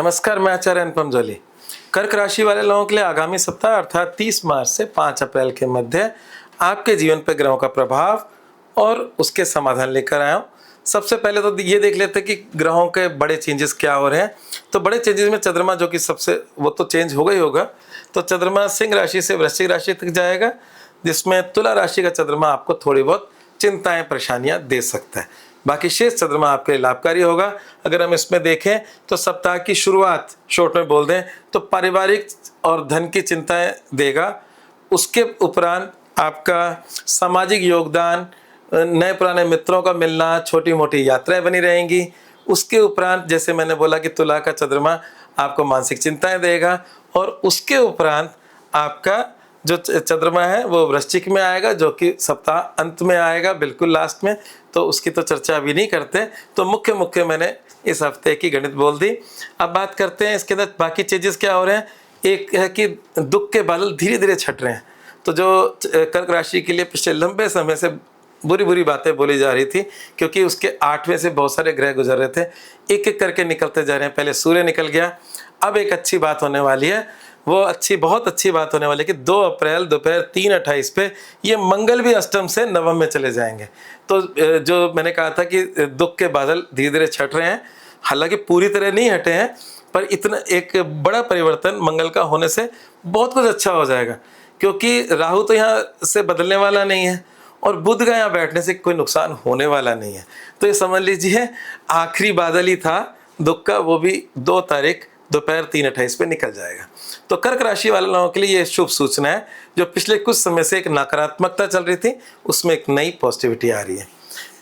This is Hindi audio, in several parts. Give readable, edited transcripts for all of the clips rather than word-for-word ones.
नमस्कार, मैं आचार्य अनुपम जोली। कर्क राशि वाले लोगों के लिए आगामी सप्ताह अर्थात 30 मार्च से 5 अप्रैल के मध्य आपके जीवन पर ग्रहों का प्रभाव और उसके समाधान लेकर आया हूँ। सबसे पहले तो ये देख लेते हैं कि ग्रहों के बड़े चेंजेस क्या हो रहे हैं। तो बड़े चेंजेस में चंद्रमा, जो कि सबसे वो तो चेंज होगा ही होगा। तो चंद्रमा सिंह राशि से वृश्चिक राशि तक जाएगा, जिसमें तुला राशि का चंद्रमा आपको थोड़ी बहुत चिंताएं परेशानियां दे सकता है। बाकी शेष चंद्रमा आपके लिए लाभकारी होगा। अगर हम इसमें देखें तो सप्ताह की शुरुआत शॉर्ट में बोल दें तो पारिवारिक और धन की चिंताएं देगा। उसके उपरांत आपका सामाजिक योगदान, नए पुराने मित्रों का मिलना, छोटी मोटी यात्राएं बनी रहेंगी। उसके उपरांत जैसे मैंने बोला कि तुला का चंद्रमा आपको मानसिक चिंताएं देगा, और उसके उपरांत आपका जो चंद्रमा है वो वृश्चिक में आएगा, जो कि सप्ताह अंत में आएगा, बिल्कुल लास्ट में। तो उसकी तो चर्चा अभी नहीं करते। तो मुख्य मैंने इस हफ्ते की गणित बोल दी। अब बात करते हैं इसके अंदर बाकी चीजेस क्या हो रहे हैं। एक है कि दुख के बादल धीरे धीरे छट रहे हैं। तो जो कर्क राशि के लिए पिछले लंबे समय से बुरी बातें बोली जा रही थी, क्योंकि उसके 8वें से बहुत सारे ग्रह गुजर रहे थे, एक एक करके निकलते जा रहे हैं। पहले सूर्य निकल गया। अब एक अच्छी बात होने वाली है, वो बहुत अच्छी बात होने वाली है कि 2 अप्रैल दोपहर 3:28 पे ये मंगल भी अष्टम से नवम में चले जाएंगे। तो जो मैंने कहा था कि दुख के बादल धीरे धीरे छट रहे हैं, हालांकि पूरी तरह नहीं हटे हैं, पर इतना एक बड़ा परिवर्तन मंगल का होने से बहुत कुछ अच्छा हो जाएगा। क्योंकि राहु तो यहाँ से बदलने वाला नहीं है, और बुध का यहाँ बैठने से कोई नुकसान होने वाला नहीं है। तो ये समझ लीजिए आखिरी बादल ही था दुख का, वो भी 2 तारीख दोपहर 3:28 पे निकल जाएगा। तो कर्क राशि वाले लोगों के लिए ये शुभ सूचना है। जो पिछले कुछ समय से एक नकारात्मकता चल रही थी, उसमें एक नई पॉजिटिविटी आ रही है।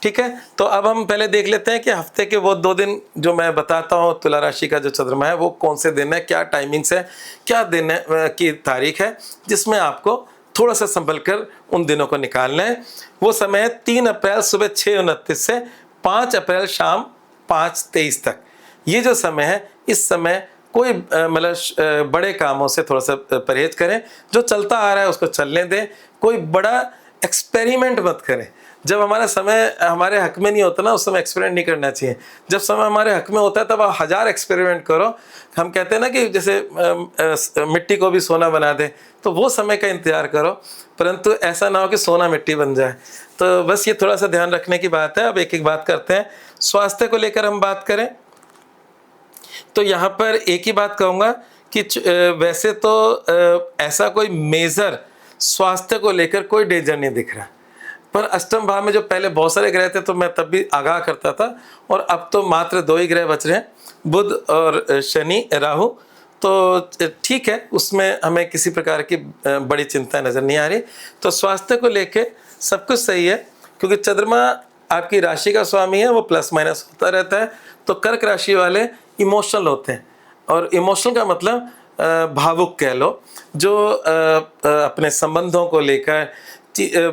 ठीक है, तो अब हम पहले देख लेते हैं कि हफ्ते के वो 2 दिन जो मैं बताता हूँ, तुला राशि का जो चंद्रमा है वो कौन से दिन है, क्या टाइमिंग्स है, क्या दिन की तारीख है, जिसमें आपको थोड़ा सा संभल कर उन दिनों को निकालना है। वो समय है 3 अप्रैल सुबह 6:29 से 5 अप्रैल शाम 5:23 तक। ये जो समय है, इस समय कोई मतलब बड़े कामों से थोड़ा सा परहेज करें। जो चलता आ रहा है उसको चलने दें। कोई बड़ा एक्सपेरिमेंट मत करें। जब हमारा समय हमारे हक में नहीं होता ना, उस समय एक्सपेरिमेंट नहीं करना चाहिए। जब समय हमारे हक में होता है तब आप 1000 एक्सपेरिमेंट करो। हम कहते हैं ना कि जैसे मिट्टी को भी सोना बना दे, तो वो समय का इंतजार करो, परंतु ऐसा ना हो कि सोना मिट्टी बन जाए। तो बस ये थोड़ा सा ध्यान रखने की बात है। अब एक एक बात करते हैं। स्वास्थ्य को लेकर हम बात करें तो यहाँ पर एक ही बात कहूँगा कि वैसे तो ऐसा कोई मेजर स्वास्थ्य को लेकर कोई डेंजर नहीं दिख रहा, पर अष्टम भाव में जो पहले बहुत सारे ग्रह थे तो मैं तब भी आगाह करता था, और अब तो मात्र 2 ही ग्रह बच रहे हैं, बुध और शनि राहु। तो ठीक है, उसमें हमें किसी प्रकार की बड़ी चिंता नज़र नहीं आ रही। तो स्वास्थ्य को लेके सब कुछ सही है, क्योंकि चंद्रमा आपकी राशि का स्वामी है, वो प्लस माइनस होता रहता है। तो कर्क राशि वाले इमोशनल होते हैं, और इमोशनल का मतलब भावुक कह लो, जो अपने संबंधों को लेकर,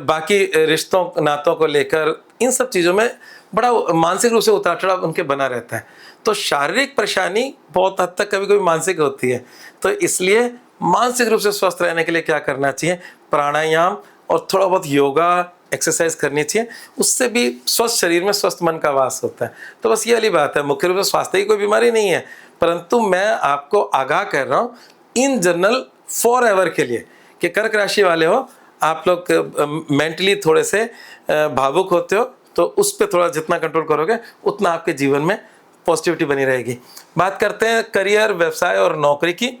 बाकी रिश्तों नातों को लेकर, इन सब चीज़ों में बड़ा मानसिक रूप से उतार चढ़ाव उनके बना रहता है। तो शारीरिक परेशानी बहुत हद तक कभी कभी मानसिक होती है। तो इसलिए मानसिक रूप से स्वस्थ रहने के लिए क्या करना चाहिए, प्राणायाम और थोड़ा बहुत योगा एक्सरसाइज करनी चाहिए। उससे भी स्वस्थ शरीर में स्वस्थ मन का वास होता है। तो बस ये वाली बात है। मुख्य रूप से स्वास्थ्य की कोई बीमारी नहीं है, परंतु मैं आपको आगाह कर रहा हूँ इन जनरल फॉर एवर के लिए कि कर्क राशि वाले हो, आप लोग मेंटली थोड़े से भावुक होते हो, तो उस पर थोड़ा जितना कंट्रोल करोगे उतना आपके जीवन में पॉजिटिविटी बनी रहेगी। बात करते हैं करियर, व्यवसाय और नौकरी की।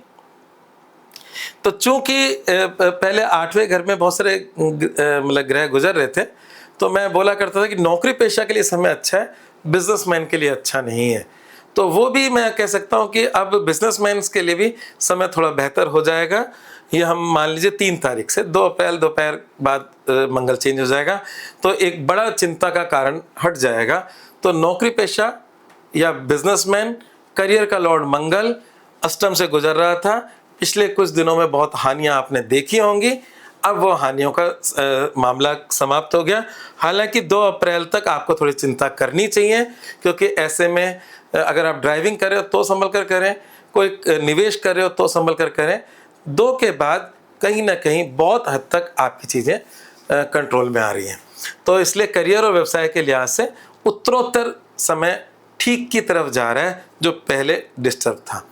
तो चूंकि पहले 8वें घर में बहुत सारे मतलब ग्रह गुजर रहे थे, तो मैं बोला करता था कि नौकरी पेशा के लिए समय अच्छा है, बिजनेसमैन के लिए अच्छा नहीं है। तो वो भी मैं कह सकता हूँ कि अब बिजनेसमैन के लिए भी समय थोड़ा बेहतर हो जाएगा। ये हम मान लीजिए 3 तारीख से 2 अप्रैल दोपहर बाद मंगल चेंज हो जाएगा, तो एक बड़ा चिंता का कारण हट जाएगा। तो नौकरी पेशा या बिजनेसमैन, करियर का लॉर्ड मंगल अष्टम से गुजर रहा था। पिछले कुछ दिनों में बहुत हानियां आपने देखी होंगी। अब वो हानियों का मामला समाप्त हो गया। हालांकि 2 अप्रैल तक आपको थोड़ी चिंता करनी चाहिए, क्योंकि ऐसे में अगर आप ड्राइविंग कर रहे हो तो संभल कर करें, कोई निवेश कर रहे हो तो संभल कर करें। 2 के बाद कहीं ना कहीं बहुत हद तक आपकी चीज़ें कंट्रोल में आ रही हैं। तो इसलिए करियर और व्यवसाय के लिहाज से उत्तरोत्तर समय ठीक की तरफ जा रहा है, जो पहले डिस्टर्ब था।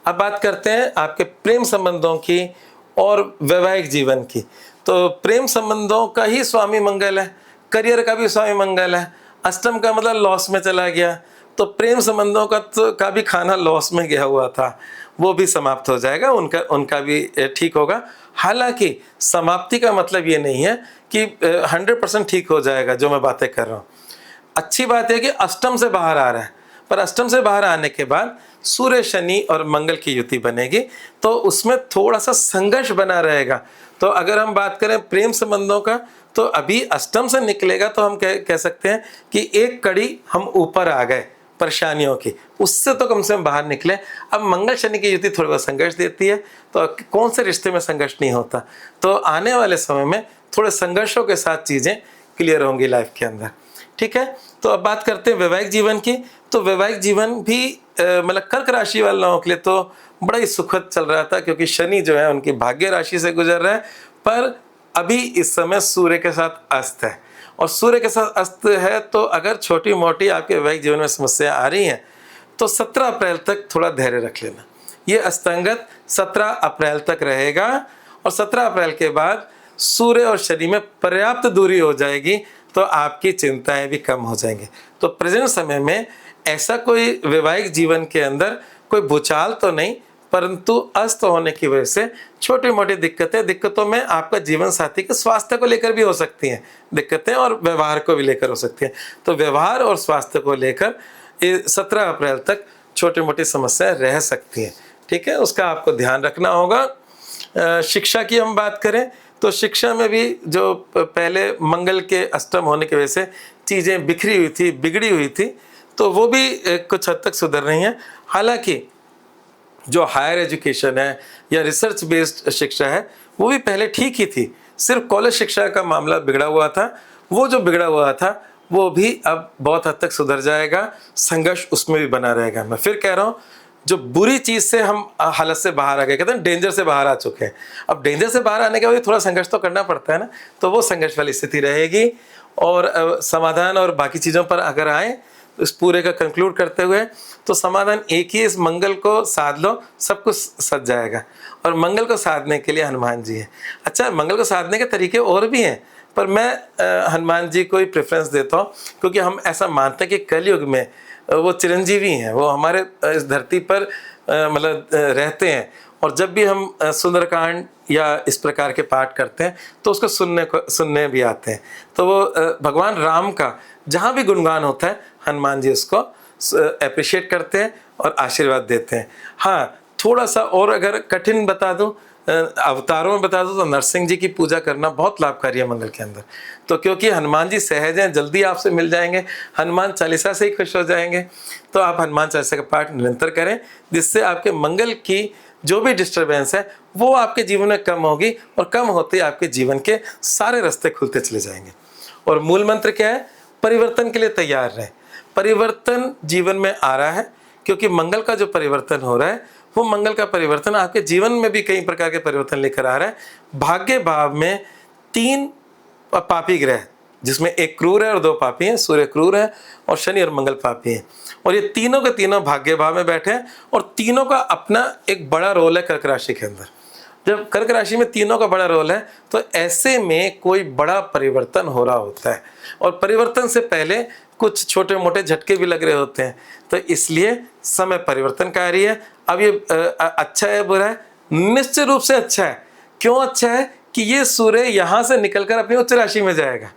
अब बात करते हैं आपके प्रेम संबंधों की और वैवाहिक जीवन की। तो प्रेम संबंधों का ही स्वामी मंगल है, करियर का भी स्वामी मंगल है। अष्टम का मतलब लॉस में चला गया, तो प्रेम संबंधों का भी खाना लॉस में गया हुआ था, वो भी समाप्त हो जाएगा, उनका भी ठीक होगा। हालांकि समाप्ति का मतलब ये नहीं है कि 100% ठीक हो जाएगा जो मैं बातें कर रहा हूँ। अच्छी बात है कि अष्टम से बाहर आ रहा है, पर अष्टम से बाहर आने के बाद सूर्य शनि और मंगल की युति बनेगी, तो उसमें थोड़ा सा संघर्ष बना रहेगा। तो अगर हम बात करें प्रेम संबंधों का, तो अभी अष्टम से निकलेगा तो हम कह सकते हैं कि एक कड़ी हम ऊपर आ गए परेशानियों की, उससे तो कम से कम बाहर निकले। अब मंगल शनि की युति थोड़ा बहुत संघर्ष देती है, तो कौन से रिश्ते में संघर्ष नहीं होता। तो आने वाले समय में थोड़े संघर्षों के साथ चीज़ें क्लियर होंगी लाइफ के अंदर, ठीक है। तो अब बात करते हैं वैवाहिक जीवन की। तो वैवाहिक जीवन भी मतलब कर्क राशि वाले लोगों के लिए तो बड़ा ही सुखद चल रहा था, क्योंकि शनि जो है उनकी भाग्य राशि से गुजर रहा है। पर अभी इस समय सूर्य के साथ अस्त है, और सूर्य के साथ अस्त है, तो अगर छोटी मोटी आपके वैवाहिक जीवन में समस्या आ रही हैं तो 17 अप्रैल तक थोड़ा धैर्य रख लेना। ये अस्तंगत 17 अप्रैल तक रहेगा, और 17 अप्रैल के बाद सूर्य और शनि में पर्याप्त दूरी हो जाएगी, तो आपकी चिंताएं भी कम हो जाएंगी। तो प्रेजेंट समय में ऐसा कोई वैवाहिक जीवन के अंदर कोई भूचाल तो नहीं, परंतु अस्त होने की वजह से छोटी मोटी दिक्कतों में आपका जीवन साथी के स्वास्थ्य को लेकर भी हो सकती हैं दिक्कतें, और व्यवहार को भी लेकर हो सकती हैं। तो व्यवहार और स्वास्थ्य को लेकर 17 अप्रैल तक छोटी मोटी समस्याएं रह सकती हैं, ठीक है, उसका आपको ध्यान रखना होगा। शिक्षा की हम बात करें तो शिक्षा में भी जो पहले मंगल के अष्टम होने की वजह से चीज़ें बिखरी हुई थी, बिगड़ी हुई थी, तो वो भी कुछ हद तक सुधर रही हैं। हालांकि जो हायर एजुकेशन है या रिसर्च बेस्ड शिक्षा है वो भी पहले ठीक ही थी, सिर्फ कॉलेज शिक्षा का मामला बिगड़ा हुआ था। वो जो बिगड़ा हुआ था वो भी अब बहुत हद तक सुधर जाएगा, संघर्ष उसमें भी बना रहेगा। मैं फिर कह रहा हूँ, जो बुरी चीज़ से हम हालत से बाहर आ गए, कहते हैं डेंजर से बाहर आ चुके हैं, अब डेंजर से बाहर आने के बाद थोड़ा संघर्ष तो करना पड़ता है ना, तो वो संघर्ष वाली स्थिति रहेगी। और समाधान और बाकी चीज़ों पर अगर आए, इस पूरे का कंक्लूड करते हुए, तो समाधान एक ही, इस मंगल को साध लो, सब कुछ सज जाएगा। और मंगल को साधने के लिए हनुमान जी हैं। अच्छा, मंगल को साधने के तरीके और भी हैं, पर मैं हनुमान जी को ही प्रेफरेंस देता हूँ, क्योंकि हम ऐसा मानते हैं कि कलयुग में वो चिरंजीवी हैं, वो हमारे इस धरती पर मतलब रहते हैं। और जब भी हम सुंदरकांड या इस प्रकार के पाठ करते हैं तो उसको सुनने भी आते हैं। तो वो भगवान राम का जहाँ भी गुणगान होता है, हनुमान जी उसको अप्रिशिएट करते हैं और आशीर्वाद देते हैं। हाँ, थोड़ा सा और अगर कठिन बता दूं, अवतारों में बता दूं, तो नरसिंह जी की पूजा करना बहुत लाभकारी है मंगल के अंदर। तो क्योंकि हनुमान जी सहज हैं, जल्दी आपसे मिल जाएंगे, हनुमान चालीसा से ही खुश हो जाएंगे। तो आप हनुमान चालीसा का पाठ निरंतर करें, जिससे आपके मंगल की जो भी डिस्टर्बेंस है वो आपके जीवन में कम होगी, और कम होते आपके जीवन के सारे रास्ते खुलते चले जाएंगे। और मूल मंत्र क्या है? परिवर्तन के लिए तैयार रहें। परिवर्तन जीवन में आ रहा है, क्योंकि मंगल का जो परिवर्तन हो रहा है, वो मंगल का परिवर्तन आपके जीवन में भी कई प्रकार के परिवर्तन लेकर आ रहा है। भाग्य भाव में 3 पापी ग्रह, जिसमें एक क्रूर है और 2 पापी हैं, सूर्य क्रूर है और शनि और मंगल पापी हैं, और ये तीनों के तीनों भाग्य भाव में बैठे हैं, और तीनों का अपना एक बड़ा रोल है कर्क राशि के अंदर। जब कर्क राशि में तीनों का बड़ा रोल है, तो ऐसे में कोई बड़ा परिवर्तन हो रहा होता है, और परिवर्तन से पहले कुछ छोटे मोटे झटके भी लग रहे होते हैं। तो इसलिए समय परिवर्तनकारी है। अब ये अच्छा है बुरा है? निश्चित रूप से अच्छा है। क्यों अच्छा है? कि ये सूर्य यहाँ से निकलकर अपनी उच्च राशि में जाएगा,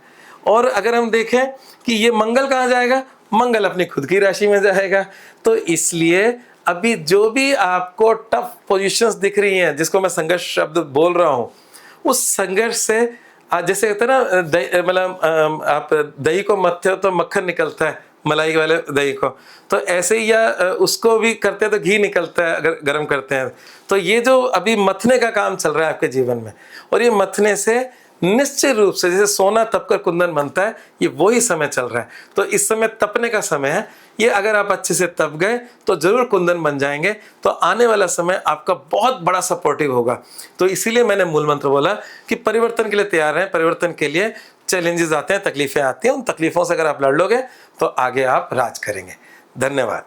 और अगर हम देखें कि ये मंगल कहाँ जाएगा, मंगल अपनी खुद की राशि में जाएगा। तो इसलिए अभी जो भी आपको टफ पोजीशंस दिख रही हैं, जिसको मैं संघर्ष शब्द बोल रहा हूँ, उस संघर्ष से जैसे कहते हैं ना, मतलब आप दही को मथते हो तो मक्खन निकलता है, मलाई वाले दही को, तो ऐसे ही, या उसको भी करते हैं तो घी निकलता है अगर गर्म करते हैं। तो ये जो अभी मथने का काम चल रहा है आपके जीवन में, और ये मथने से निश्चित रूप से जैसे सोना तपकर कुंदन बनता है, ये वही समय चल रहा है। तो इस समय तपने का समय है। ये अगर आप अच्छे से तप गए तो जरूर कुंदन बन जाएंगे। तो आने वाला समय आपका बहुत बड़ा सपोर्टिव होगा। तो इसीलिए मैंने मूल मंत्र बोला कि परिवर्तन के लिए तैयार हैं। परिवर्तन के लिए चैलेंजेस आते हैं, तकलीफें आती हैं, उन तकलीफों से अगर आप लड़ लोगे तो आगे आप राज करेंगे। धन्यवाद।